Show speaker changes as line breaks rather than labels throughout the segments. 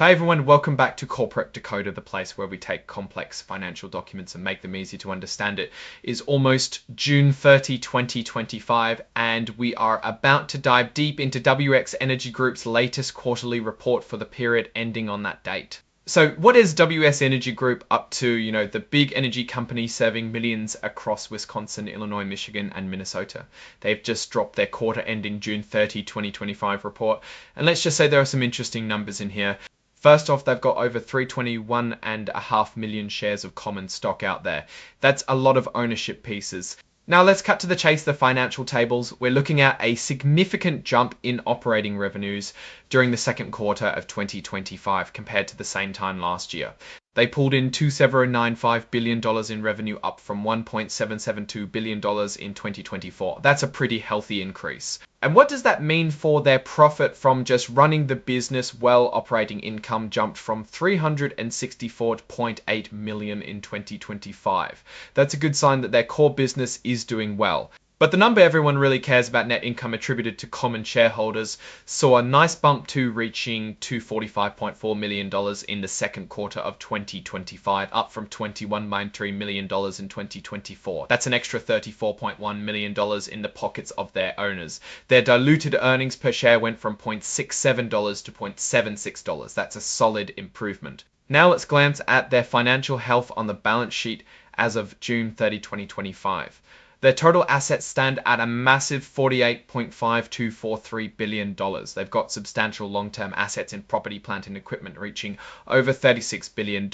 Hi everyone, welcome back to Corporate Decoder, the place where we take complex financial documents and make them easy to understand. It is almost June 30, 2025, and we are about to dive deep into WEC Energy Group's latest quarterly report for the period ending on that date. So what is WEC Energy Group up to, the big energy company serving millions across Wisconsin, Illinois, Michigan, and Minnesota? They've just dropped their quarter ending June 30, 2025 report. And let's just say there are some interesting numbers in here. First off, they've got over 321.5 million shares of common stock out there. That's a lot of ownership pieces. Now let's cut to the chase, the financial tables. We're looking at a significant jump in operating revenues during the second quarter of 2025 compared to the same time last year. They pulled in $2.795 billion in revenue, up from $1.772 billion in 2024. That's a pretty healthy increase. And what does that mean for their profit from just running the business well? Operating income jumped from $364.8 million in 2025. That's a good sign that their core business is doing well. But the number everyone really cares about, net income attributed to common shareholders, saw a nice bump to reaching $245.4 million in the second quarter of 2025, up from $21.93 million in 2024. That's an extra $34.1 million in the pockets of their owners. Their diluted earnings per share went from $0.67 to $0.76. That's a solid improvement. Now let's glance at their financial health on the balance sheet as of June 30, 2025. Their total assets stand at a massive $48.5243 billion. They've got substantial long-term assets in property, plant, and equipment reaching over $36 billion.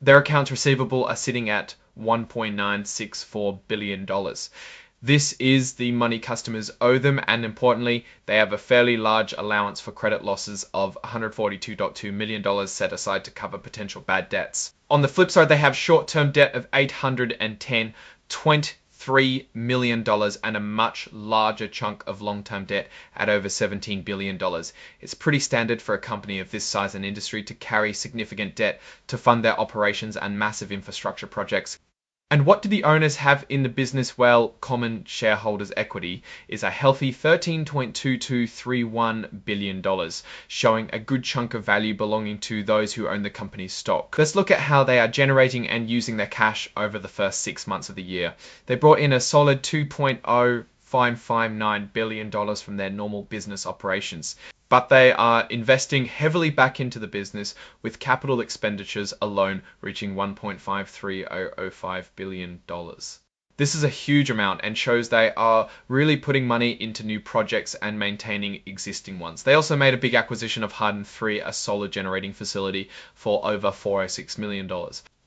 Their accounts receivable are sitting at $1.964 billion. This is the money customers owe them, and importantly, they have a fairly large allowance for credit losses of $142.2 million set aside to cover potential bad debts. On the flip side, they have short-term debt of $810.23 million and a much larger chunk of long-term debt at over $17 billion. It's pretty standard for a company of this size and industry to carry significant debt to fund their operations and massive infrastructure projects. And what do the owners have in the business? Well, common shareholders' equity is a healthy $13.2231 billion, showing a good chunk of value belonging to those who own the company's stock. Let's look at how they are generating and using their cash over the first 6 months of the year. They brought in a solid $2.0559 billion from their normal business operations. But they are investing heavily back into the business, with capital expenditures alone reaching $1.53005 billion. This is a huge amount and shows they are really putting money into new projects and maintaining existing ones. They also made a big acquisition of Hardin 3, a solar generating facility, for over $406 million.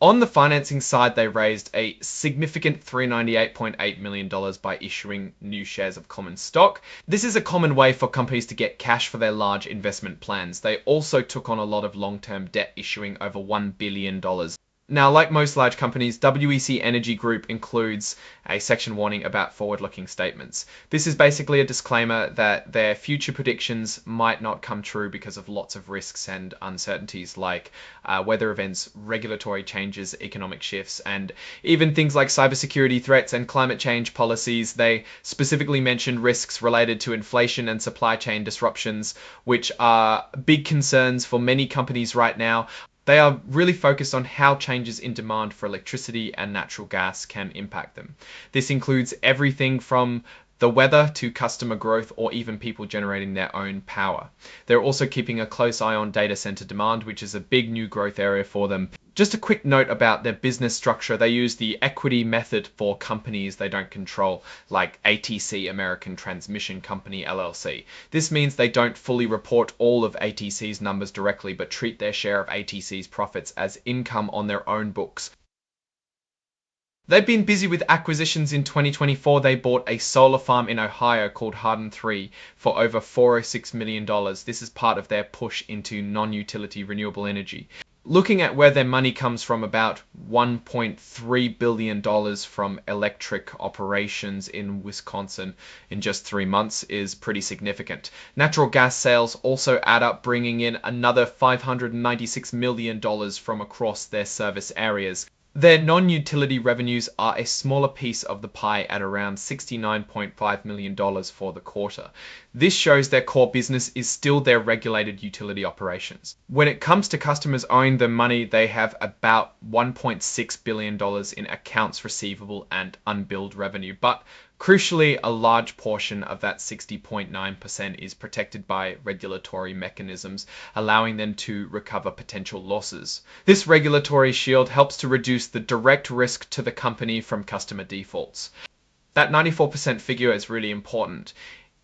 On the financing side, they raised a significant $398.8 million by issuing new shares of common stock. This is a common way for companies to get cash for their large investment plans. They also took on a lot of long-term debt, issuing over $1 billion. Now, like most large companies, WEC Energy Group includes a section warning about forward-looking statements. This is basically a disclaimer that their future predictions might not come true because of lots of risks and uncertainties like weather events, regulatory changes, economic shifts, and even things like cybersecurity threats and climate change policies. They specifically mention risks related to inflation and supply chain disruptions, which are big concerns for many companies right now. They are really focused on how changes in demand for electricity and natural gas can impact them. This includes everything from the weather to customer growth or even people generating their own power. They're also keeping a close eye on data center demand, which is a big new growth area for them. Just a quick note about their business structure. They use the equity method for companies they don't control, like ATC, American Transmission Company, LLC. This means they don't fully report all of ATC's numbers directly, but treat their share of ATC's profits as income on their own books. They've been busy with acquisitions. In 2024, they bought a solar farm in Ohio called Hardin 3 for over $406 million. This is part of their push into non-utility renewable energy. Looking at where their money comes from, about $1.3 billion from electric operations in Wisconsin in just 3 months is pretty significant. Natural gas sales also add up, bringing in another $596 million from across their service areas. Their non-utility revenues are a smaller piece of the pie at around $69.5 million for the quarter. This shows their core business is still their regulated utility operations. When it comes to customers owing them money, they have about $1.6 billion in accounts receivable and unbilled revenue, but crucially, a large portion of that 60.9% is protected by regulatory mechanisms, allowing them to recover potential losses. This regulatory shield helps to reduce the direct risk to the company from customer defaults. That 94% figure is really important.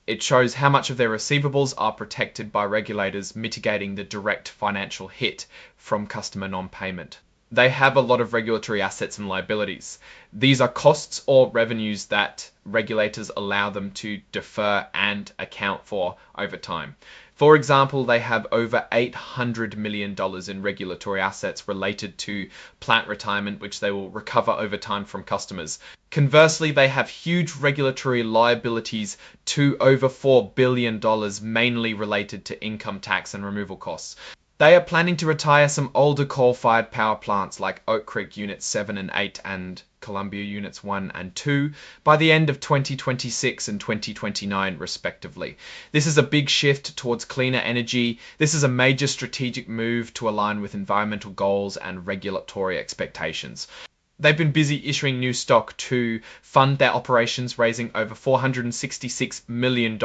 It shows how much of their receivables are protected by regulators, mitigating the direct financial hit from customer non-payment. They have a lot of regulatory assets and liabilities. These are costs or revenues that regulators allow them to defer and account for over time. For example, they have over $800 million in regulatory assets related to plant retirement, which they will recover over time from customers. Conversely, they have huge regulatory liabilities to over $4 billion, mainly related to income tax and removal costs. They are planning to retire some older coal-fired power plants like Oak Creek Units 7 and 8 and Columbia Units 1 and 2 by the end of 2026 and 2029 respectively. This is a big shift towards cleaner energy. This is a major strategic move to align with environmental goals and regulatory expectations. They've been busy issuing new stock to fund their operations, raising over $466 million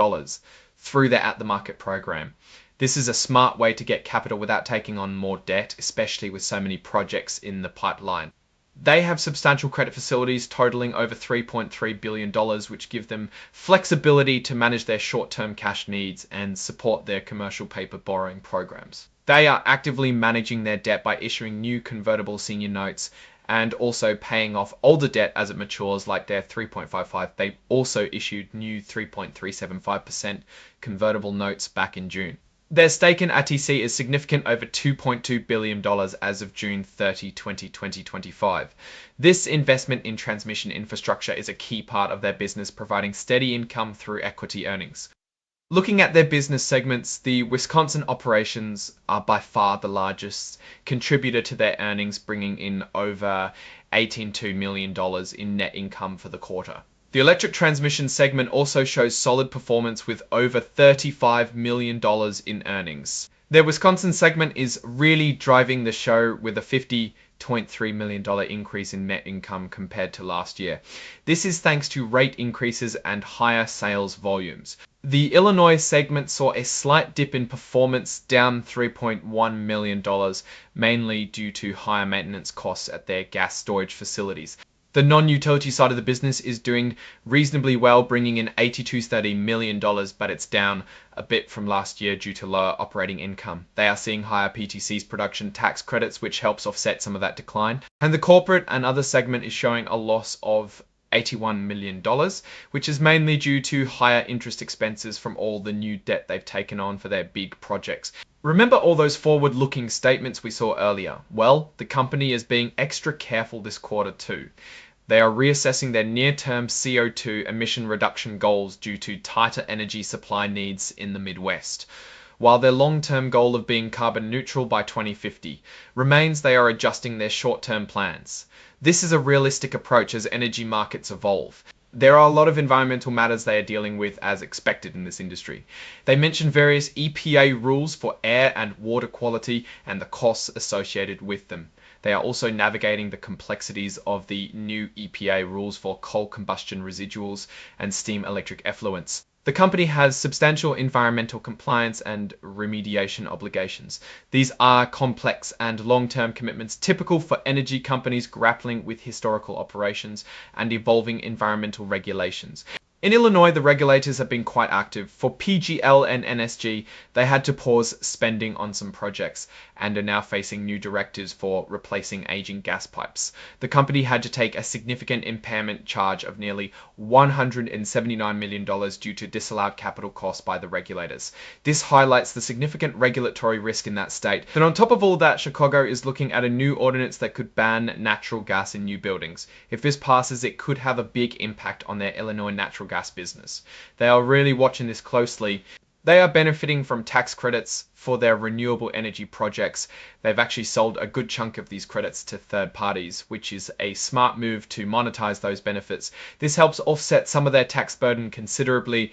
through their at-the-market program. This is a smart way to get capital without taking on more debt, especially with so many projects in the pipeline. They have substantial credit facilities totaling over $3.3 billion, which give them flexibility to manage their short-term cash needs and support their commercial paper borrowing programs. They are actively managing their debt by issuing new convertible senior notes and also paying off older debt as it matures, like their 3.55. They also issued new 3.375% convertible notes back in June. Their stake in ATC is significant, over $2.2 billion as of June 30, 2025. This investment in transmission infrastructure is a key part of their business, providing steady income through equity earnings. Looking at their business segments, the Wisconsin operations are by far the largest contributor to their earnings, bringing in over $18.2 million in net income for the quarter. The electric transmission segment also shows solid performance with over $35 million in earnings. Their Wisconsin segment is really driving the show with a $50.3 million increase in net income compared to last year. This is thanks to rate increases and higher sales volumes. The Illinois segment saw a slight dip in performance, down $3.1 million, mainly due to higher maintenance costs at their gas storage facilities. The non-utility side of the business is doing reasonably well, bringing in $82.30 million, but it's down a bit from last year due to lower operating income. They are seeing higher PTC's production tax credits, which helps offset some of that decline. And the corporate and other segment is showing a loss of $81 million, which is mainly due to higher interest expenses from all the new debt they've taken on for their big projects. Remember all those forward-looking statements we saw earlier? Well, the company is being extra careful this quarter too. They are reassessing their near-term CO2 emission reduction goals due to tighter energy supply needs in the Midwest. While their long-term goal of being carbon neutral by 2050 remains, they are adjusting their short-term plans. This is a realistic approach as energy markets evolve. There are a lot of environmental matters they are dealing with as expected in this industry. They mention various EPA rules for air and water quality and the costs associated with them. They are also navigating the complexities of the new EPA rules for coal combustion residuals and steam electric effluents. The company has substantial environmental compliance and remediation obligations. These are complex and long-term commitments typical for energy companies grappling with historical operations and evolving environmental regulations. In Illinois, the regulators have been quite active. For PGL and NSG, they had to pause spending on some projects and are now facing new directives for replacing aging gas pipes. The company had to take a significant impairment charge of nearly $179 million due to disallowed capital costs by the regulators. This highlights the significant regulatory risk in that state. Then on top of all that, Chicago is looking at a new ordinance that could ban natural gas in new buildings. If this passes, it could have a big impact on their Illinois natural gas business. They are really watching this closely. They are benefiting from tax credits for their renewable energy projects. They've actually sold a good chunk of these credits to third parties, which is a smart move to monetize those benefits. This helps offset some of their tax burden considerably.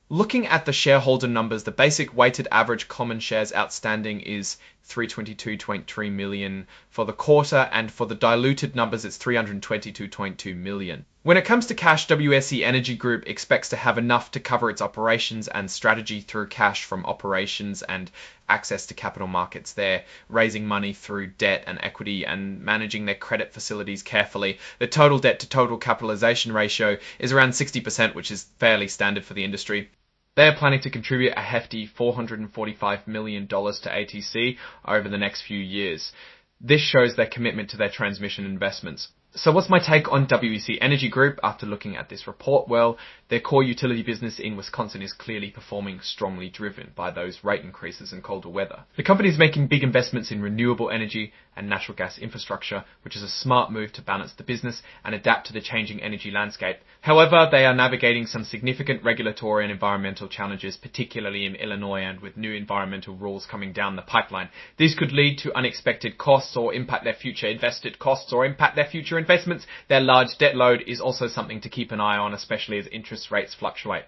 Looking at the shareholder numbers, the basic weighted average common shares outstanding is 322.3 million for the quarter, and for the diluted numbers, it's 322.2 million. When it comes to cash, WEC Energy Group expects to have enough to cover its operations and strategy through cash from operations and access to capital markets. They're raising money through debt and equity and managing their credit facilities carefully. The total debt to total capitalization ratio is around 60%, which is fairly standard for the industry. They are planning to contribute a hefty $445 million to ATC over the next few years. This shows their commitment to their transmission investments. So what's my take on WEC Energy Group after looking at this report? Well, their core utility business in Wisconsin is clearly performing strongly, driven by those rate increases and colder weather. The company is making big investments in renewable energy and natural gas infrastructure, which is a smart move to balance the business and adapt to the changing energy landscape. However, they are navigating some significant regulatory and environmental challenges, particularly in Illinois, and with new environmental rules coming down the pipeline. These could lead to unexpected costs or impact their future invested costs or impact their future investments. Their large debt load is also something to keep an eye on, especially as interest rates fluctuate.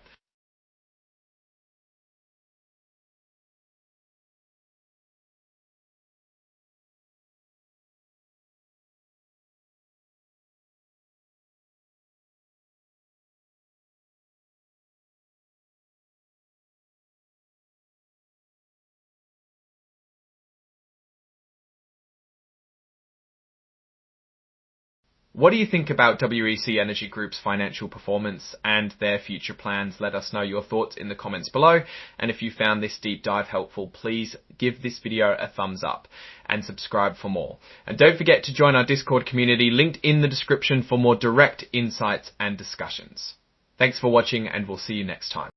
What do you think about WEC Energy Group's financial performance and their future plans? Let us know your thoughts in the comments below. And if you found this deep dive helpful, please give this video a thumbs up and subscribe for more. And don't forget to join our Discord community, linked in the description, for more direct insights and discussions. Thanks for watching, and we'll see you next time.